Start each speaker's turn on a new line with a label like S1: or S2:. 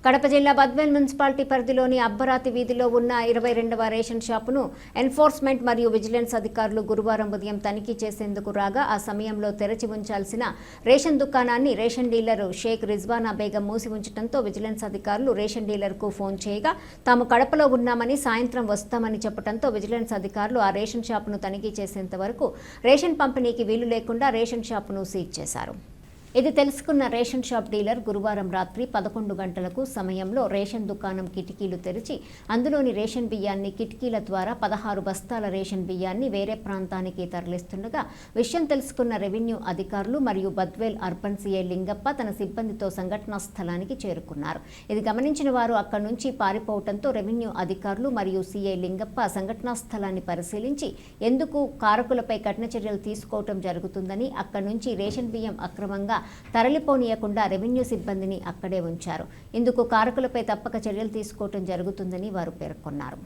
S1: కడప జిల్లా బద్వేల్ మున్సిపాలిటీ పరిధిలోని అబ్బరాతి వీధిలో ఉన్న 22వ రేషన్ షాపును ఎన్ఫోర్స్మెంట్ మరియు విజిలెన్స్ అధికారులు గురువారం ఉదయం తనిఖీ చేసేందుకు రాగా ఆ సమయంలో తెరచి ఉంచాల్సిన రేషన్ దుకాణాన్ని రేషన్ డీలర్ షేక్ రిజ్వానా బేగం మూసి ఉంచడంతో విజిలెన్స్ అధికారులు రేషన్ డీలర్కు ఫోన్ చేయగా తాము కడపలో ఉన్నామని సాయంత్రం వస్తామని చెప్పడంతో విజిలెన్స్ అధికారులు ఆ రేషన్ షాపును తనిఖీ చేసేంత వరకు రేషన్ పంపిణీకి వీలు లేకుండా రేషన్ షాపును సీజ్ చేశారు. ఇది తెలుసుకున్న రేషన్ షాప్ డీలర్ గురువారం రాత్రి 11 గంటలకు సమయంలో రేషన్ దుకాణం కిటికీలు తెరిచి అందులోని రేషన్ బియ్యాన్ని కిటికీల ద్వారా 16 బస్తాల రేషన్ బియ్యాన్ని వేరే ప్రాంతానికి తరలిస్తుండగా విషయం తెలుసుకున్న రెవెన్యూ అధికారులు మరియు బద్వేల్ అర్బన్ సీఐ లింగప్ప తన సిబ్బందితో సంఘటనా స్థలానికి చేరుకున్నారు. ఇది గమనించిన వారు అక్కడి నుంచి పారిపోవడంతో రెవెన్యూ అధికారులు మరియు సీఐ లింగప్ప సంఘటనా స్థలాన్ని పరిశీలించి ఎందుకు కారకులపై కఠిన చర్యలు తీసుకోవడం జరుగుతుందని అక్కడి నుంచి రేషన్ బియ్యం అక్రమంగా తరలిపోనీయకుండా రెవెన్యూ సిబ్బందిని అక్కడే ఉంచారు. ఇందుకు కారకులపై తప్పక చర్యలు తీసుకోవడం జరుగుతుందని వారు పేర్కొన్నారు.